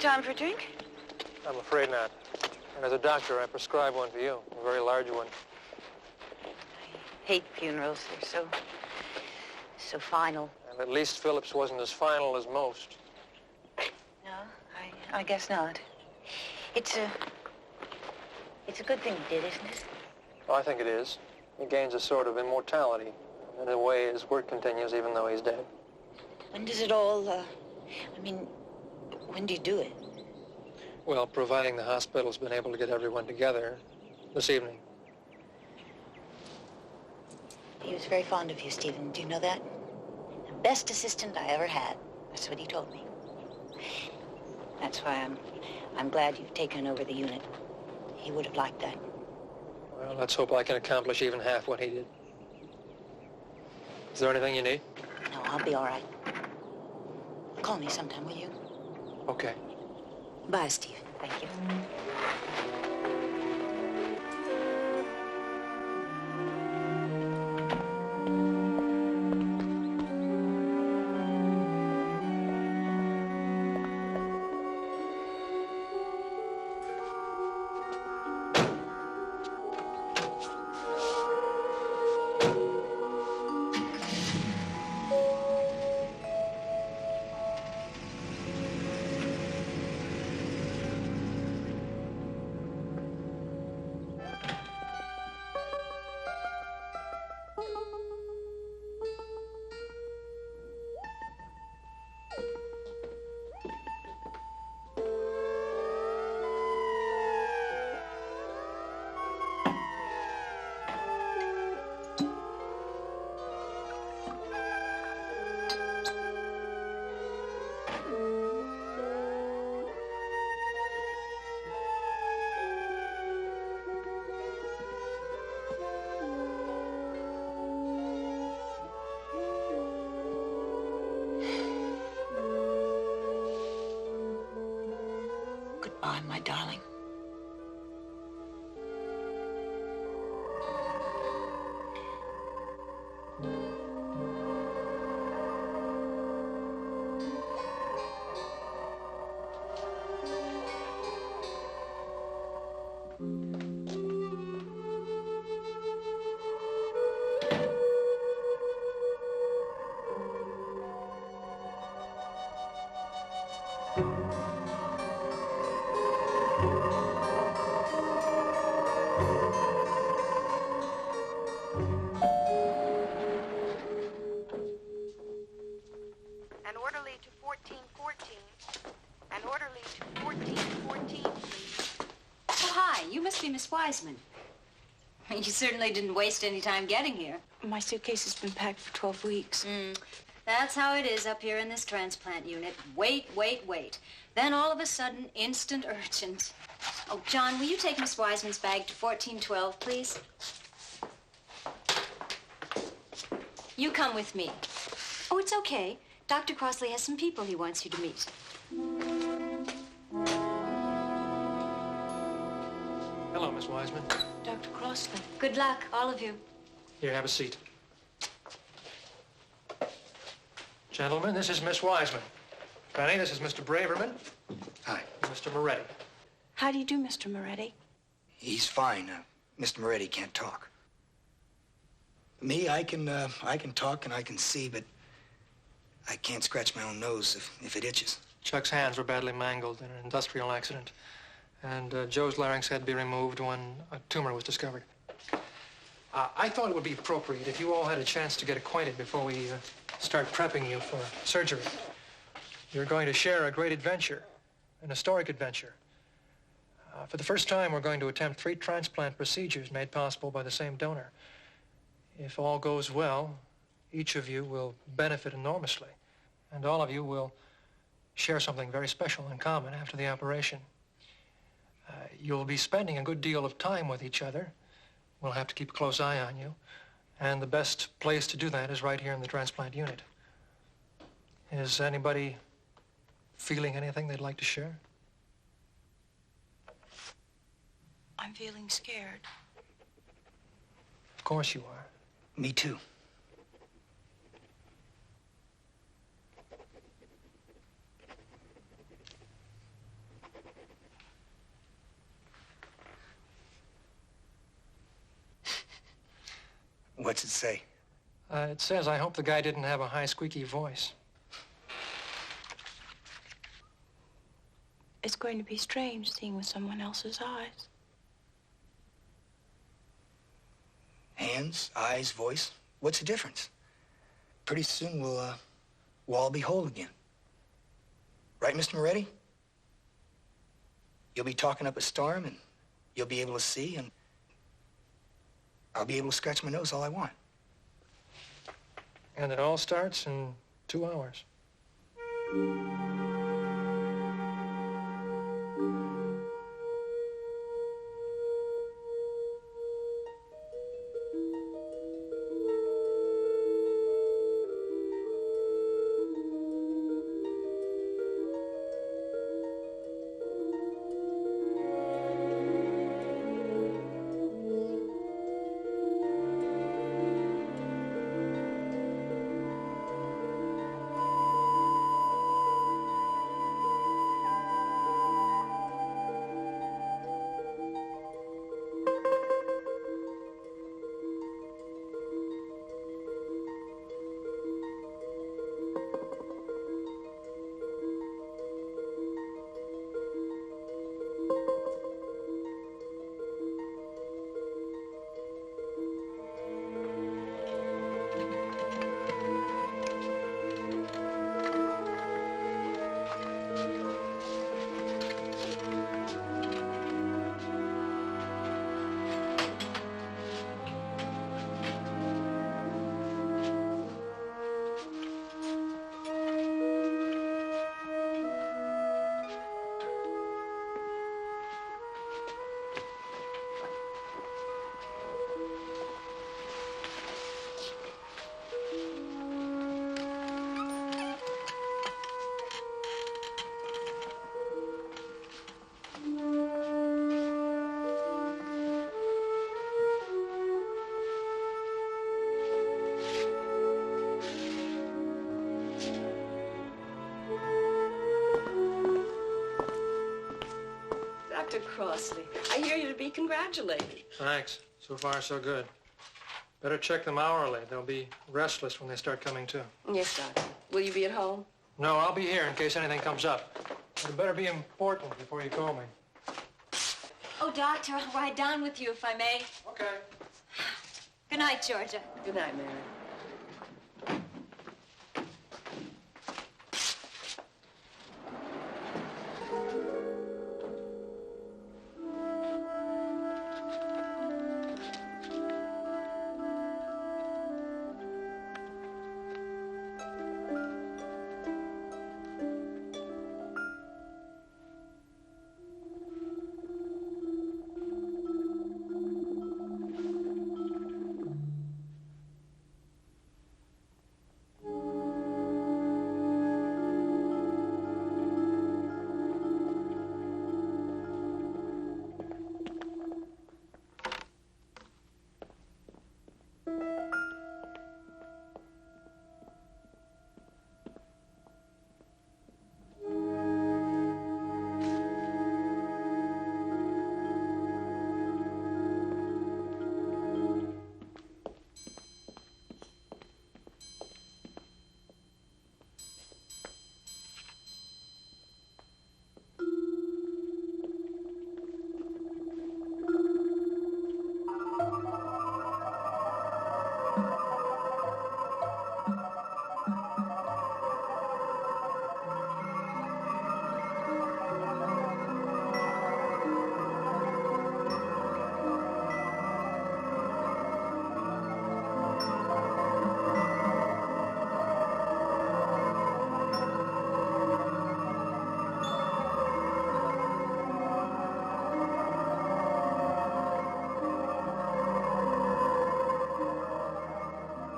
time for a drink? I'm afraid not. And as a doctor, I prescribe one for you, a very large one. I hate funerals. They're so final. And at least Phillips wasn't as final as most. No, I guess not. It's a good thing he did, isn't it? Oh, I think it is. He gains a sort of immortality. In a way, his work continues even though he's dead. When does it all, when do you do it? Well, providing the hospital's been able to get everyone together this evening. He was very fond of you, Stephen. Do you know that? The best assistant I ever had. That's what he told me. That's why I'm glad you've taken over the unit. He would have liked that. Well, let's hope I can accomplish even half what he did. Is there anything you need? No, I'll be all right. Call me sometime, will you? Okay. Bye, Stephen. Thank you. Goodbye, my darling. An orderly to 1414. An orderly to 1414, please. Oh, hi. You must be Miss Wiseman. You certainly didn't waste any time getting here. My suitcase has been packed for 12 weeks. That's how it is up here in this transplant unit. Wait, wait, wait. Then all of a sudden, instant urgent. Oh, John, will you take Miss Wiseman's bag to 1412, please? You come with me. Oh, it's okay. Dr. Crossley has some people he wants you to meet. Hello, Miss Wiseman. Dr. Crossley. Good luck, all of you. Here, have a seat. Gentlemen, this is Miss Wiseman. Fanny, this is Mr. Braverman. Hi. And Mr. Moretti. How do you do, Mr. Moretti? He's fine. Mr. Moretti can't talk. Me, I can talk and I can see, but I can't scratch my own nose if it itches. Chuck's hands were badly mangled in an industrial accident, and Joe's larynx had to be removed when a tumor was discovered. I thought it would be appropriate if you all had a chance to get acquainted before we start prepping you for surgery. You're going to share a great adventure, an historic adventure. For the first time, we're going to attempt 3 transplant procedures made possible by the same donor. If all goes well, each of you will benefit enormously, and all of you will share something very special in common after the operation. You'll be spending a good deal of time with each other. We'll have to keep a close eye on you, and the best place to do that is right here in the transplant unit. Is anybody feeling anything they'd like to share? I'm feeling scared. Of course you are. Me too. What's it say? It says, I hope the guy didn't have a high, squeaky voice. It's going to be strange seeing with someone else's eyes. Hands, eyes, voice. What's the difference? Pretty soon we'll all be whole again. Right, Mr. Moretti? You'll be talking up a storm, and you'll be able to see, and I'll be able to scratch my nose all I want. And it all starts in 2 hours. Dr. Crossley, I hear you're to be congratulated. Thanks. So far, so good. Better check them hourly. They'll be restless when they start coming to. Yes, Doctor. Will you be at home? No, I'll be here in case anything comes up. But it better be important before you call me. Oh, Doctor, I'll ride down with you if I may. Okay. Good night, Georgia. Good night, Mary.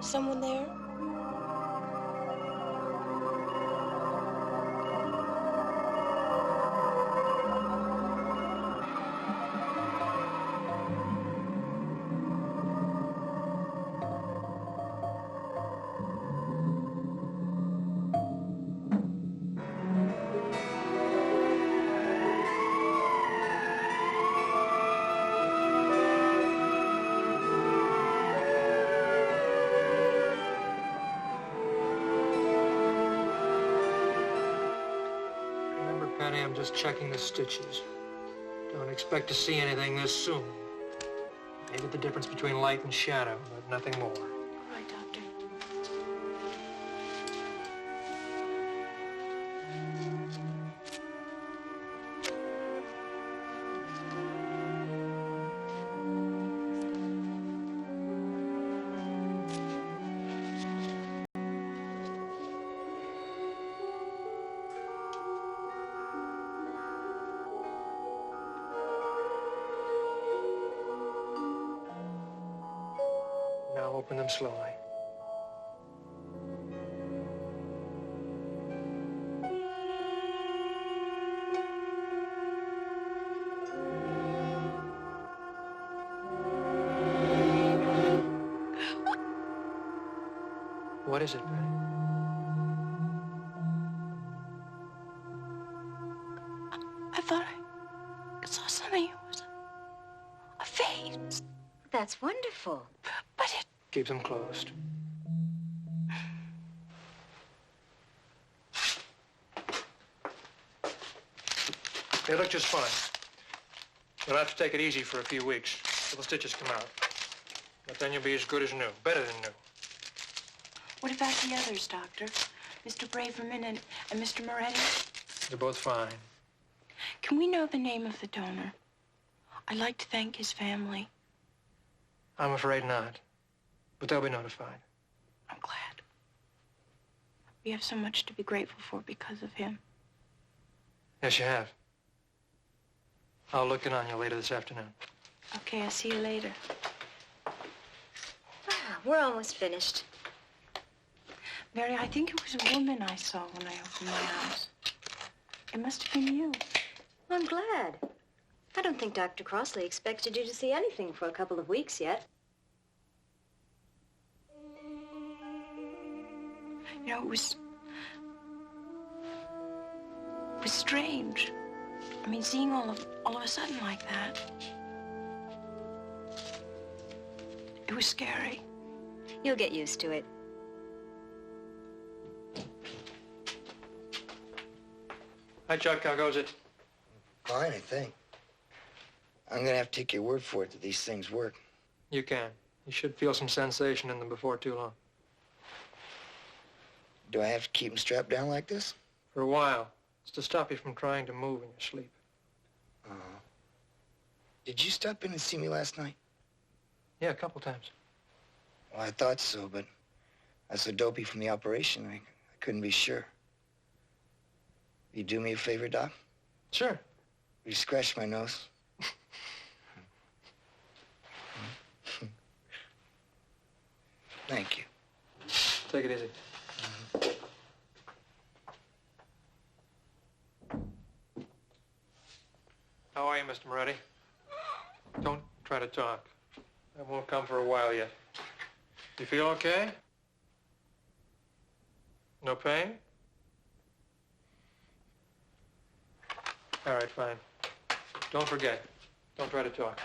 Someone there? Penny. I'm just checking the stitches. Don't expect to see anything this soon. Maybe the difference between light and shadow, but nothing more. All right, Doctor. Now open them slowly. What is it, Penny? I thought I saw something. It was a face. That's wonderful. But it... Keep them closed. They look just fine. You'll have to take it easy for a few weeks till the stitches come out. But then you'll be as good as new, better than new. What about the others, Doctor? Mr. Braverman and Mr. Moretti? They're both fine. Can we know the name of the donor? I'd like to thank his family. I'm afraid not. But they'll be notified. I'm glad. We have so much to be grateful for because of him. Yes, you have. I'll look in on you later this afternoon. Okay, I'll see you later. We're almost finished. Mary, I think it was a woman I saw when I opened my eyes. It must have been you. I'm glad. I don't think Dr. Crossley expected you to see anything for a couple of weeks yet. You know, it was strange. I mean, seeing all of a sudden like that. It was scary. You'll get used to it. Hi, Chuck. How goes it? Fine, I think. I'm gonna have to take your word for it that these things work. You can. You should feel some sensation in them before too long. Do I have to keep them strapped down like this? For a while. It's to stop you from trying to move in your sleep. Did you stop in and see me last night? Yeah, a couple times. Well, I thought so, but I was so dopey from the operation, I couldn't be sure. You do me a favor, Doc? Sure. Will you scratch my nose? Thank you. Take it easy. How are you, Mr. Moretti? Don't try to talk. That won't come for a while yet. You feel okay? No pain? All right, fine. Don't forget. Don't try to talk.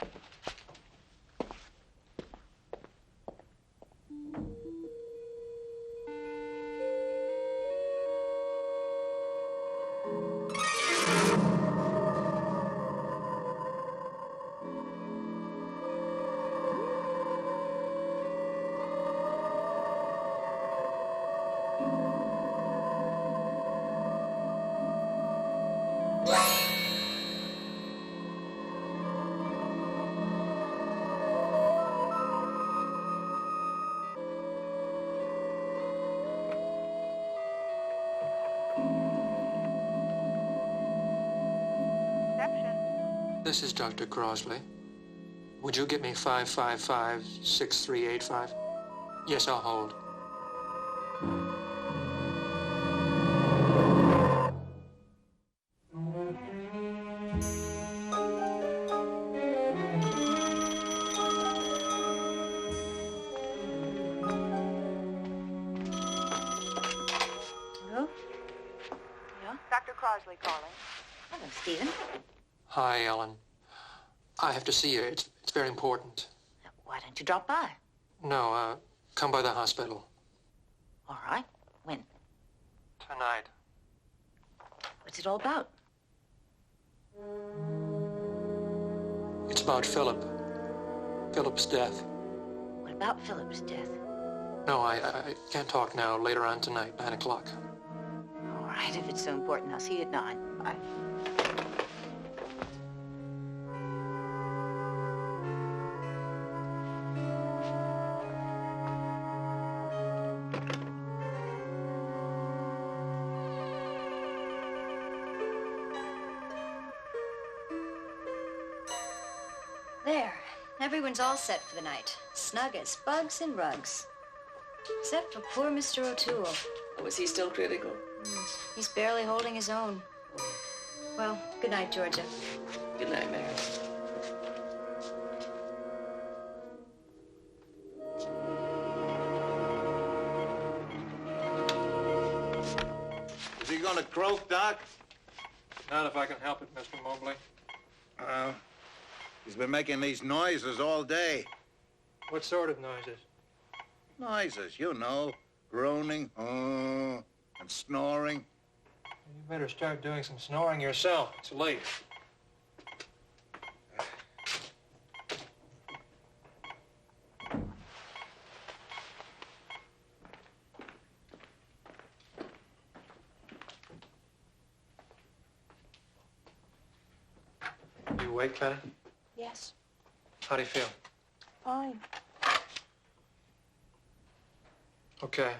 This is Dr. Crossley. Would you get me 555-6385? Yes, I'll hold. Hello? Yeah? Dr. Crossley calling. Hello, Stephen. Hi, Ellen. I have to see you. It's very important. Why don't you drop by? No, come by the hospital. All right. When? Tonight. What's it all about? It's about Philip. Philip's death. What about Philip's death? No, I can't talk now. Later on tonight, 9 o'clock. All right, if it's so important, I'll see you at 9. Bye. There. Everyone's all set for the night. Snug as bugs and rugs. Except for poor Mr. O'Toole. Was he still critical? He's barely holding his own. Well, good night, Georgia. Good night, Mary. Is he gonna croak, Doc? Not if I can help it, Mr. Mobley. He's been making these noises all day. What sort of noises? Noises, you know. Groaning, and snoring. You better start doing some snoring yourself. It's late. You awake, Penny? Yes, How do you feel? fine. Okay.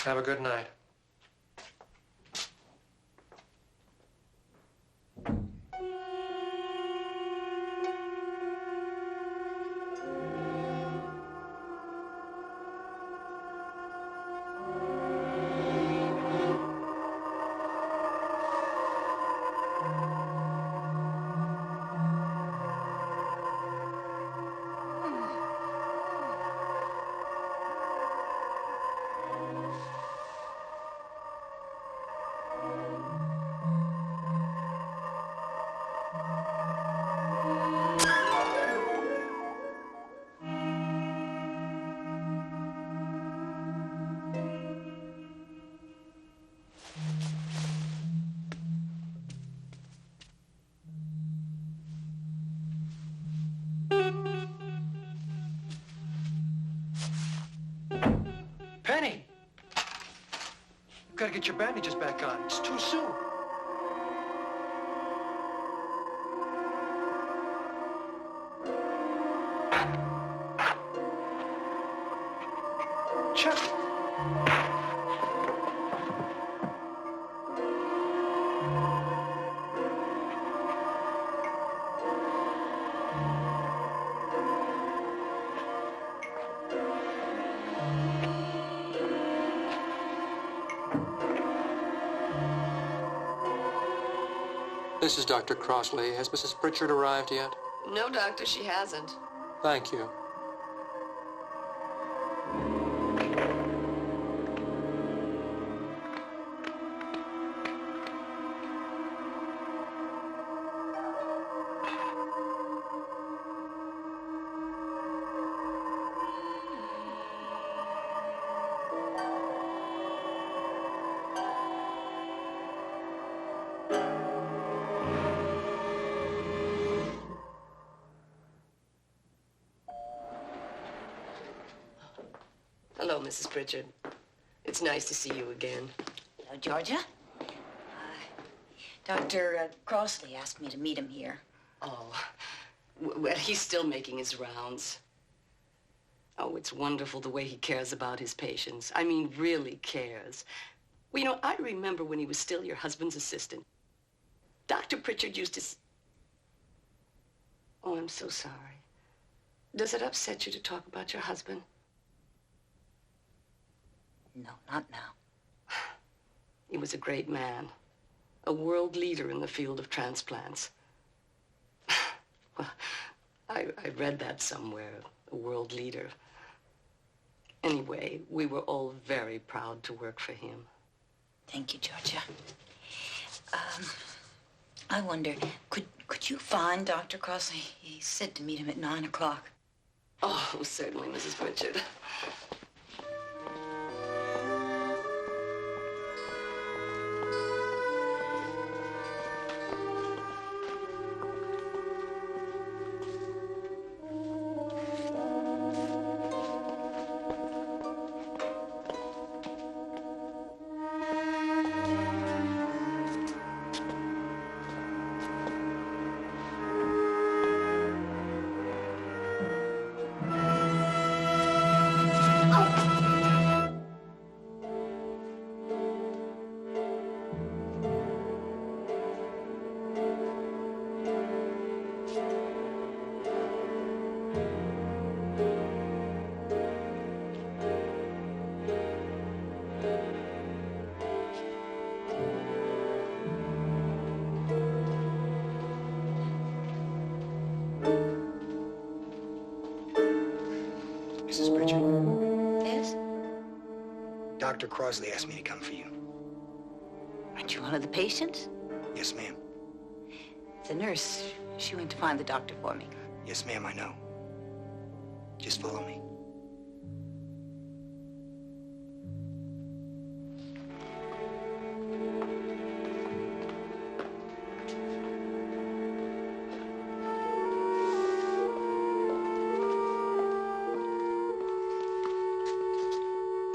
Have a good night. Penny! You've got to get your bandages back on. It's too soon. Chuck! This is Dr. Crossley. Has Mrs. Pritchard arrived yet? No, Doctor, she hasn't. Thank you. Hello, Mrs. Pritchard. It's nice to see you again. Hello, Georgia. Dr. Crossley asked me to meet him here. Oh, well, he's still making his rounds. Oh, it's wonderful the way he cares about his patients. I mean, really cares. Well, you know, I remember when he was still your husband's assistant. Dr. Pritchard used to... Oh, I'm so sorry. Does it upset you to talk about your husband? No, not now. He was a great man, a world leader in the field of transplants. Well, I read that somewhere, a world leader. Anyway, we were all very proud to work for him. Thank you, Georgia. I wonder, could you find Dr. Crossley? He said to meet him at 9 o'clock. Oh, certainly, Mrs. Pritchard. Mrs. Pritchard, Yes? Dr. Crosley asked me to come for you. Aren't you one of the patients? Yes, ma'am. The nurse, she went to find the doctor for me. Yes, ma'am, I know. Just follow me.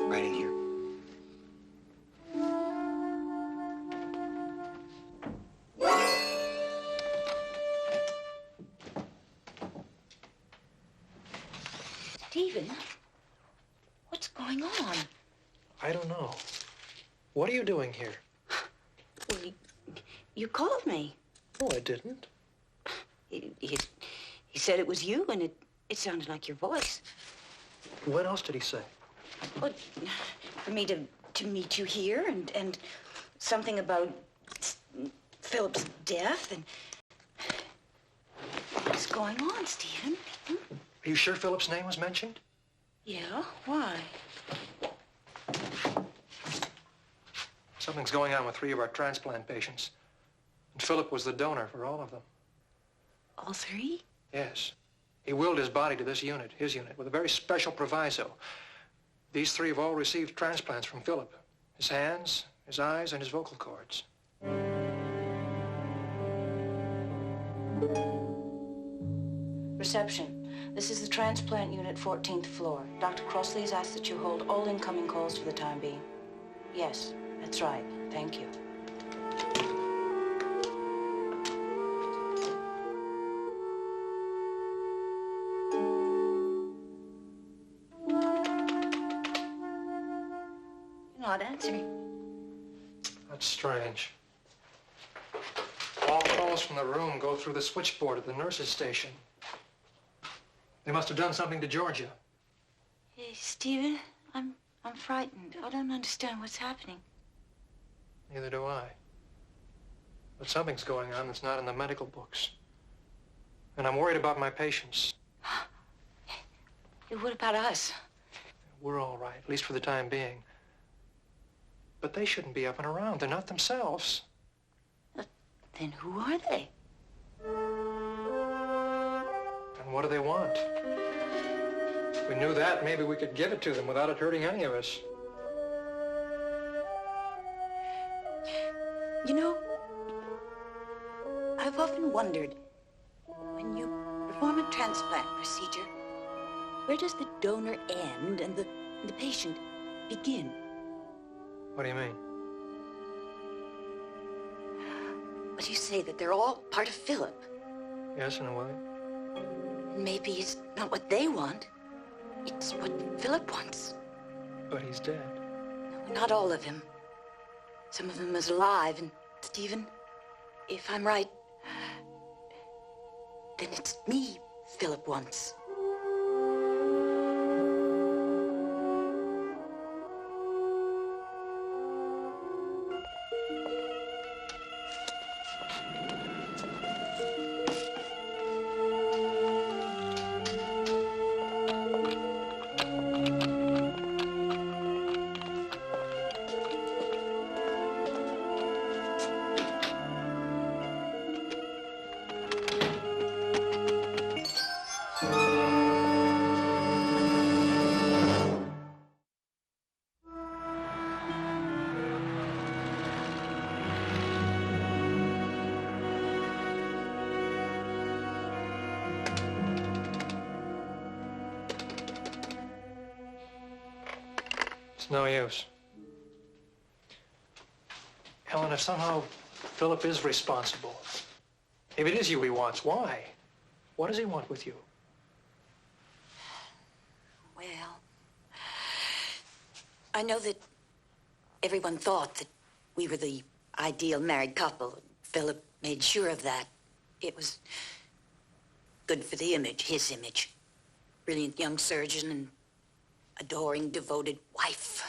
Right in here. Stephen, what's going on? I don't know. What are you doing here? Well, you called me. Oh, I didn't. He said it was you, and it sounded like your voice. What else did he say? But for me to meet you here, and something about Philip's death, and what's going on, Stephen? Hmm? Are you sure Philip's name was mentioned? Yeah, why? Something's going on with 3 of our transplant patients. And Philip was the donor for all of them. All 3? Yes. He willed his body to this unit, his unit, with a very special proviso. These 3 have all received transplants from Philip. His hands, his eyes, and his vocal cords. Reception. This is the transplant unit, 14th floor. Dr. Crossley has asked that you hold all incoming calls for the time being. Yes, that's right. Thank you. You're not answering. That's strange. All calls from the room go through the switchboard at the nurse's station. They must have done something to Georgia. Hey, Stephen, I'm frightened. I don't understand what's happening. Neither do I. But something's going on that's not in the medical books. And I'm worried about my patients. Hey, what about us? We're all right, at least for the time being. But they shouldn't be up and around. They're not themselves. Then who are they? And what do they want? If we knew that, maybe we could give it to them without it hurting any of us. You know, I've often wondered, when you perform a transplant procedure, where does the donor end and the patient begin? What do you mean? But you say that they're all part of Philip. Yes, in a way. Maybe it's not what they want. It's what Philip wants. But he's dead. No, not all of him. Some of them is alive, and Stephen, if I'm right, then it's me Philip wants. No use. Helen, if somehow Philip is responsible, if it is you he wants, why? What does he want with you? Well, I know that everyone thought that we were the ideal married couple. Philip made sure of that. It was good for the image, his image. Brilliant young surgeon and adoring, devoted wife.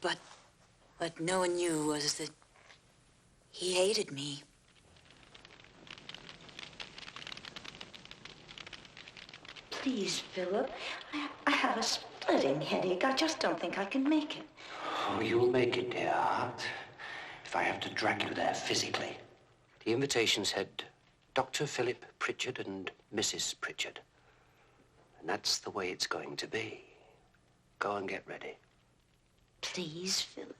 But what no one knew was that he hated me. Please, Philip. I have a splitting headache. I just don't think I can make it. Oh, you'll make it, dear heart. If I have to drag you there physically. The invitation said Dr. Philip Pritchard and Mrs. Pritchard. And that's the way it's going to be. Go and get ready. Please, Philip.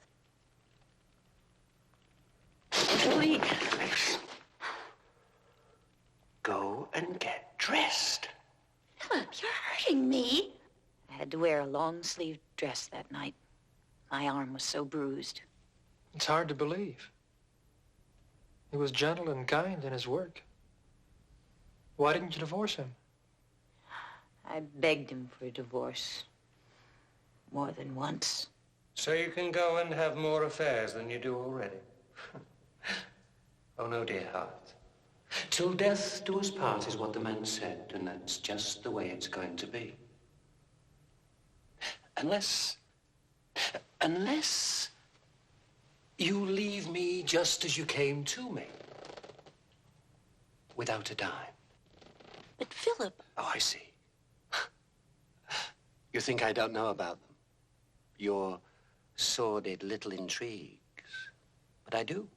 Please. Go and get dressed. Philip, you're hurting me. I had to wear a long-sleeved dress that night. My arm was so bruised. It's hard to believe. He was gentle and kind in his work. Why didn't you divorce him? I begged him for a divorce. More than once. So you can go and have more affairs than you do already. Oh, no, dear heart. Till death do us part is what the man said, and that's just the way it's going to be. Unless you leave me just as you came to me. Without a dime. But Philip... Oh, I see. You think I don't know about them? Your sordid little intrigues. But I do.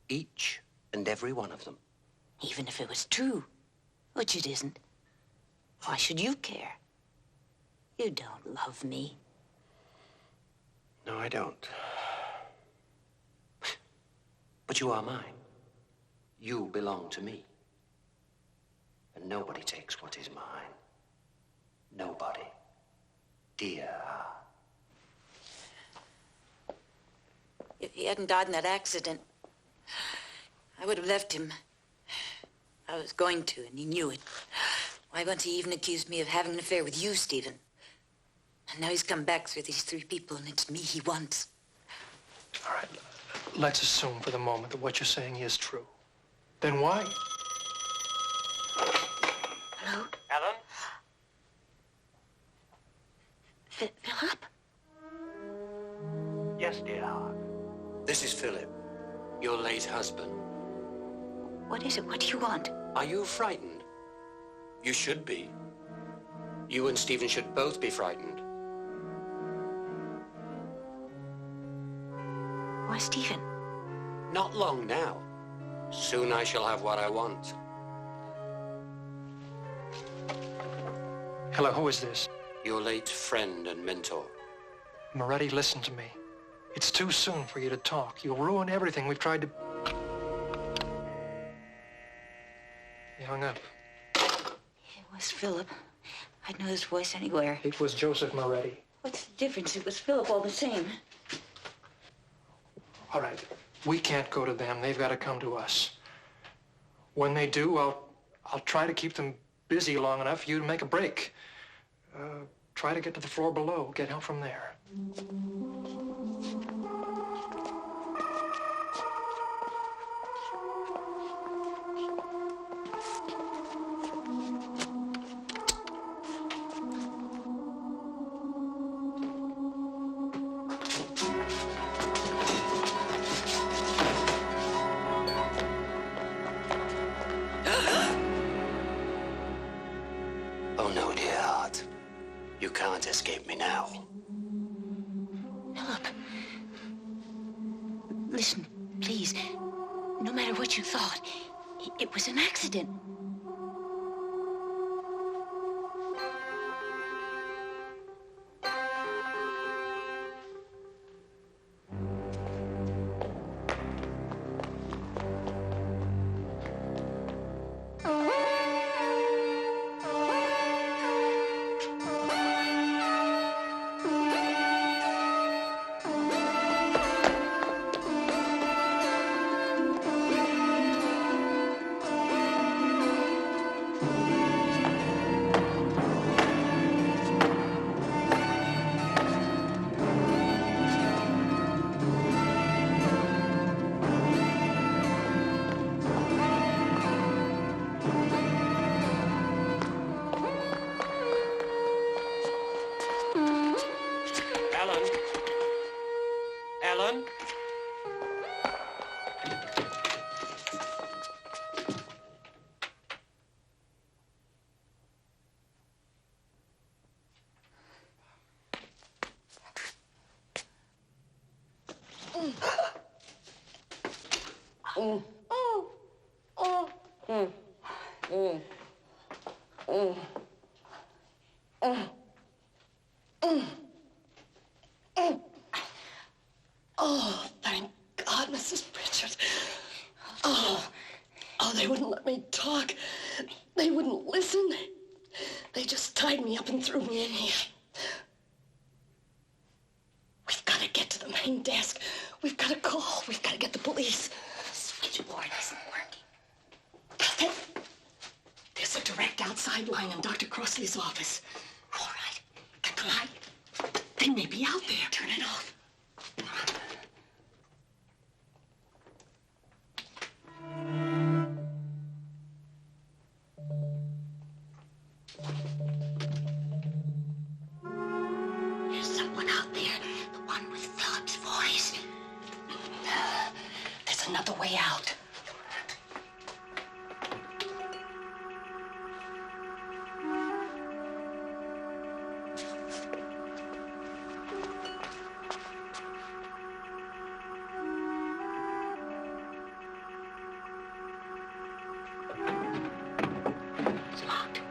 Each and every one of them. Even if it was true, which it isn't, why should you care? You don't love me. No, I don't. But you are mine. You belong to me. And nobody takes what is mine. Nobody. Dear. If he hadn't died in that accident, I would have left him. I was going to, and he knew it. Why, once he even accused me of having an affair with you, Stephen. And now he's come back through these three people, and it's me he wants. All right, let's assume for the moment that what you're saying is true. Then why? Hello? Ellen? Philip? Yes, dear heart. This is Philip, your late husband. What is it? What do you want? Are you frightened? You should be. You and Stephen should both be frightened. Why, Stephen? Not long now. Soon I shall have what I want. Hello, who is this? Your late friend and mentor. Moretti, listen to me. It's too soon for you to talk. You'll ruin everything we've tried to... He hung up. It was Philip. I'd know his voice anywhere. It was Joseph Moretti. What's the difference? It was Philip all the same. All right, we can't go to them. They've got to come to us. When they do, I'll try to keep them busy long enough for you to make a break. Try to get to the floor below. Get help from there. Oh, no, dear heart. You can't escape me now. Philip. Listen, please. No matter what you thought, it was an accident. Oh, thank God, Mrs. Pritchard. Oh, they wouldn't let me talk. They wouldn't listen. They just tied me up and threw me in here. We've got to get to the main desk. We've got to call. We've got to get the police. Switchboard isn't working. There's a direct outside line in Dr. Crossley's office. All right. Get the light. They may be out there. Turn it off. There's someone out there. The one with Philip's voice. There's another way out. It's locked.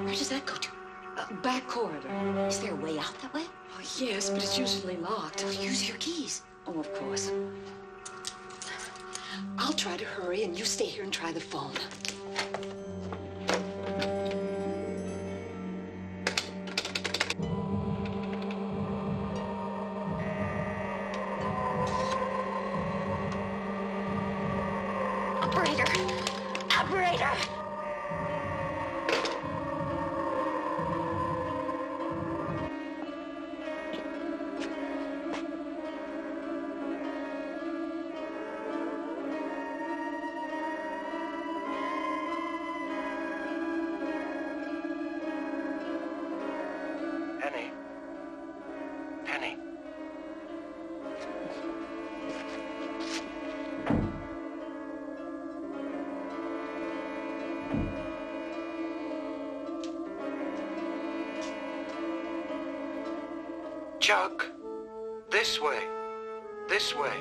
Where does that go to? Back corridor. Is there a way out that way? Oh, yes, but it's usually locked. Well, use your keys. Oh, of course. I'll try to hurry, and you stay here and try the phone. Operator! Operator! Penny. Penny. Chuck, this way. This way.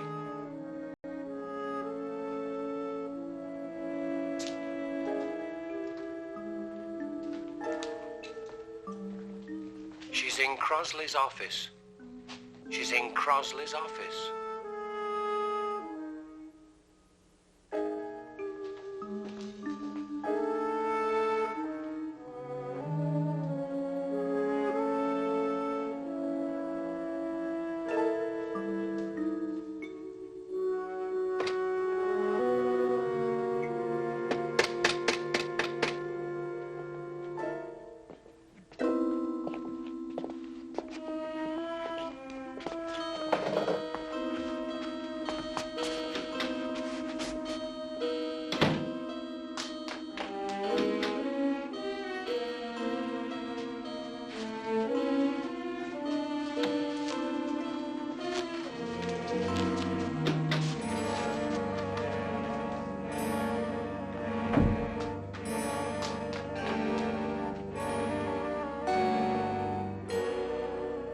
She's in Crosley's office. She's in Crosley's office.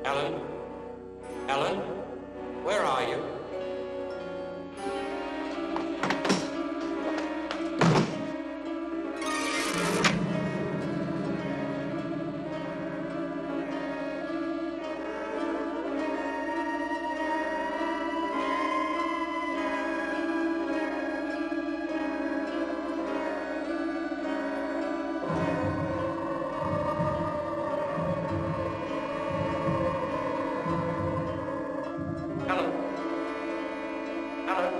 Ellen? Ellen? Where are you? Ellen? Ellen?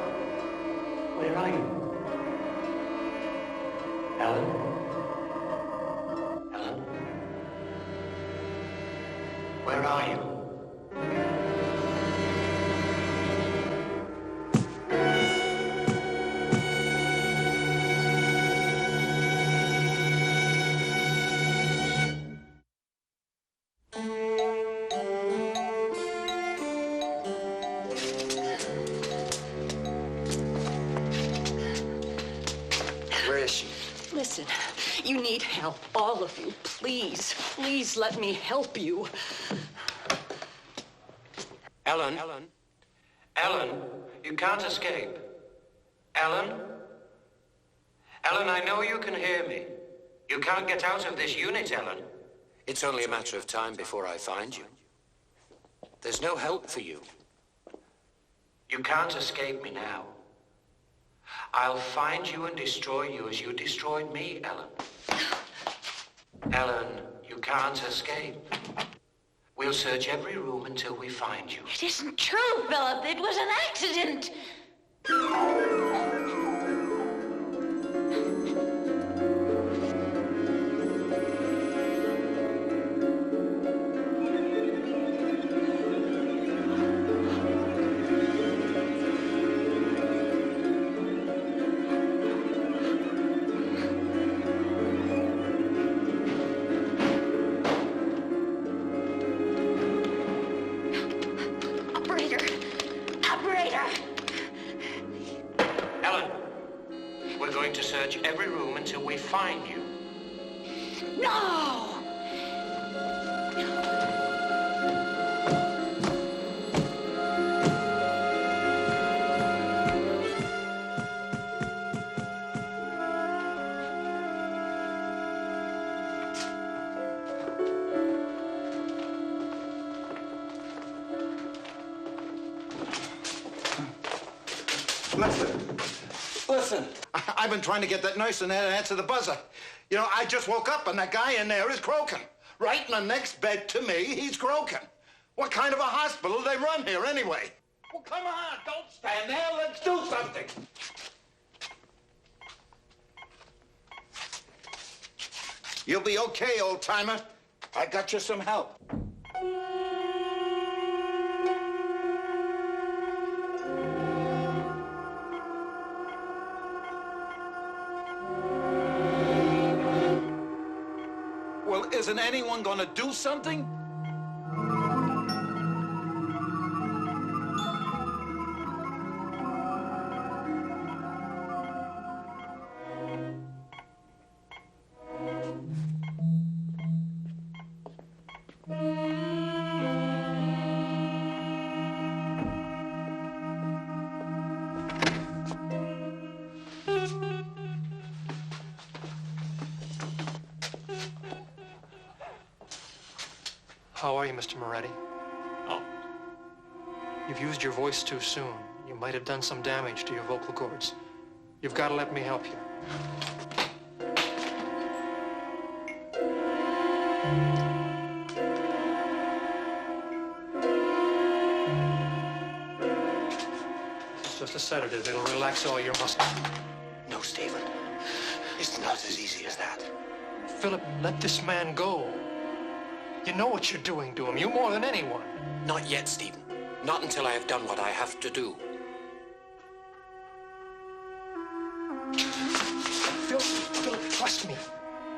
Where are you? Ellen? Ellen? Where are you? Listen, you need help, all of you. Please, please let me help you. Ellen? Ellen, you can't escape. Ellen? Ellen, I know you can hear me. You can't get out of this unit, Ellen. It's only a matter of time before I find you. There's no help for you. You can't escape me now. I'll find you and destroy you as you destroyed me, Ellen. Ellen, you can't escape. We'll search every room until we find you. It isn't true, Philip. It was an accident. Every room until we find you. No! Listen. I've been trying to get that nurse in there to answer the buzzer. You know, I just woke up and that guy in there is croaking. Right in the next bed to me, he's croaking. What kind of a hospital do they run here anyway? Well, come on, don't stand there. Let's do something. You'll be okay, old-timer. I got you some help. Well, isn't anyone gonna do something? How are you, Mr. Moretti? Oh. You've used your voice too soon. You might have done some damage to your vocal cords. You've got to let me help you. It's just a sedative. It'll relax all your muscles. No, Stephen. It's not as easy as that. Philip, let this man go. You know what you're doing to him. You more than anyone. Not yet, Stephen. Not until I have done what I have to do. Philip, trust me.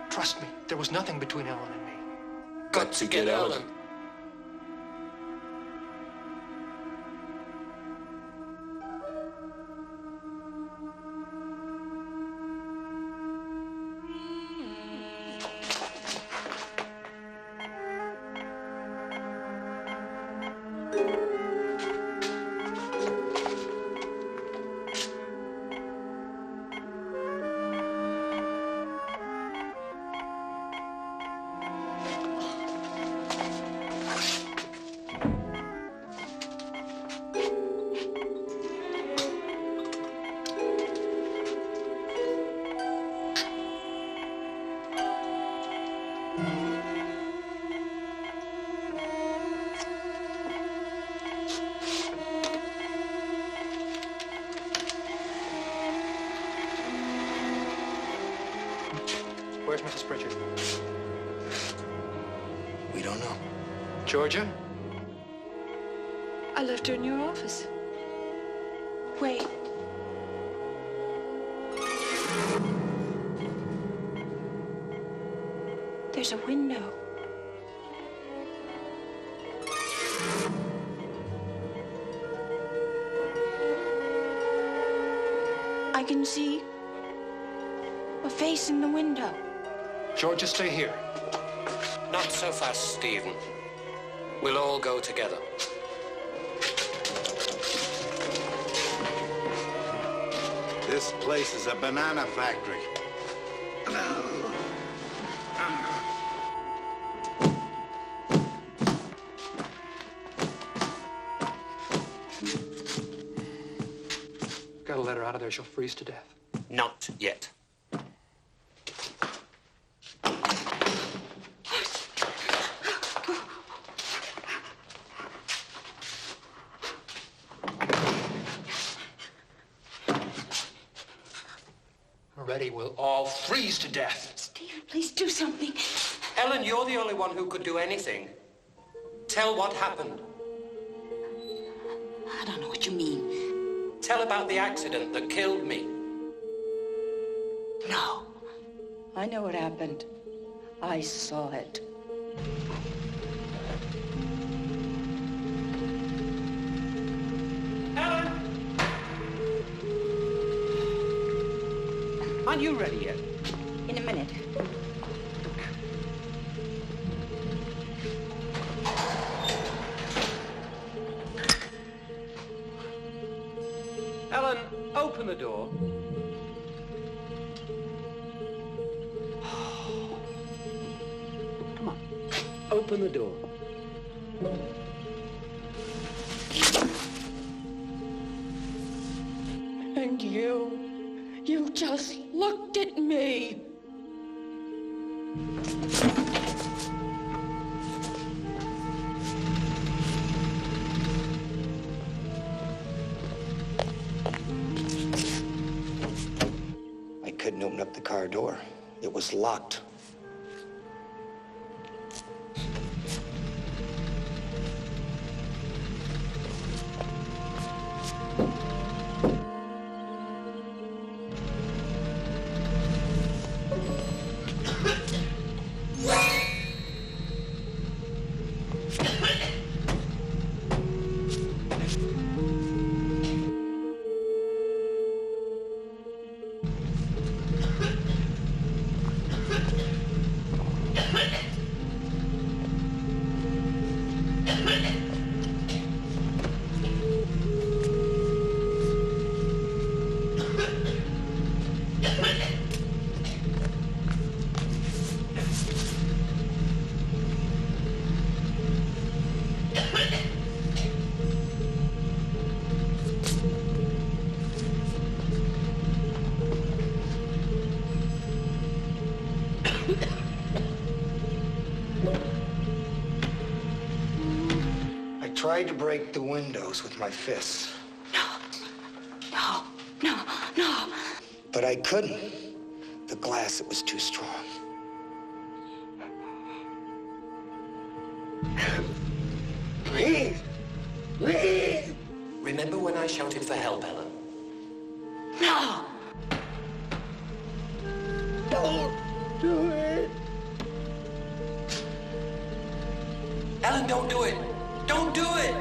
Trust me. There was nothing between Ellen and me. Got to get Ellen. Where's Mrs. Pritchard? We don't know. Georgia? I left her in your office. Wait. There's a window. I can see a A face in the window. Georgia, stay here. Not so fast, Stephen. We'll all go together. This place is a banana factory. Got to let her out of there. She'll freeze to death. Not yet. Moretti will all freeze to death. Stephen, please do something. Ellen, you're the only one who could do anything. Tell what happened. I don't know what you mean. Tell about the accident that killed me. No. I know what happened. I saw it. Ellen! Aren't you ready yet? In a minute. Ellen, open the door. Come on. Open the door. And you just looked at me. I couldn't open up the car door. It was locked. I tried to break the windows with my fists. No. But I couldn't. The glass, it was too strong. Please! Remember when I shouted for help, Ellen? No. Don't do it! Ellen, don't do it! Don't do it!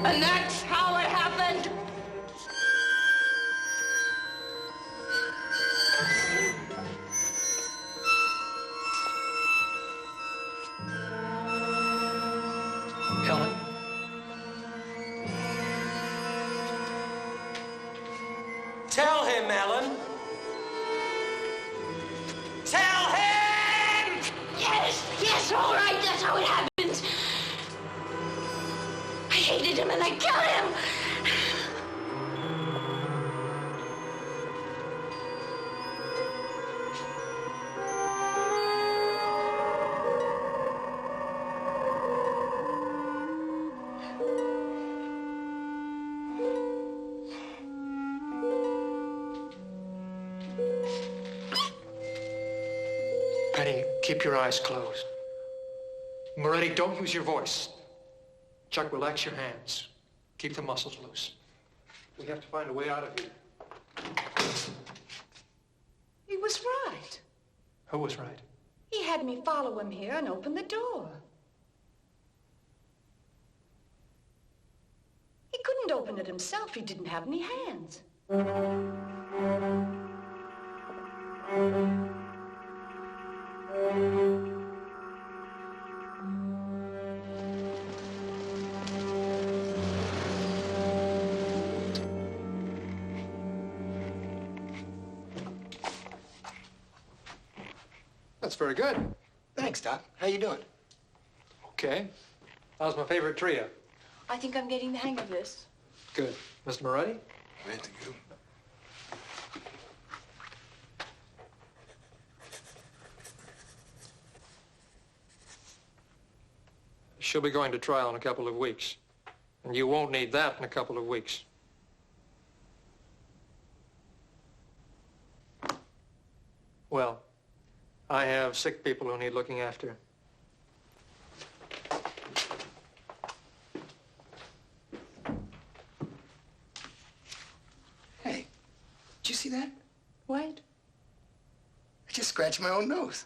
And that's how it happened. Ellen? Tell him, Ellen. Tell him! Yes, all right, that's how it happened. I hated him and I killed him. Penny, keep your eyes closed. Moretti, don't use your voice. Chuck, relax your hands. Keep the muscles loose. We have to find a way out of here. He was right. Who was right? He had me follow him here and open the door. He couldn't open it himself. He didn't have any hands. That's very good. Thanks, Doc. How you doing? Okay. How's my favorite trio? I think I'm getting the hang of this. Good. Mr. Moretti? Ready to go. She'll be going to trial in a couple of weeks. And you won't need that in a couple of weeks. Well, I have sick people who need looking after. Hey, did you see that? What? I just scratched my own nose.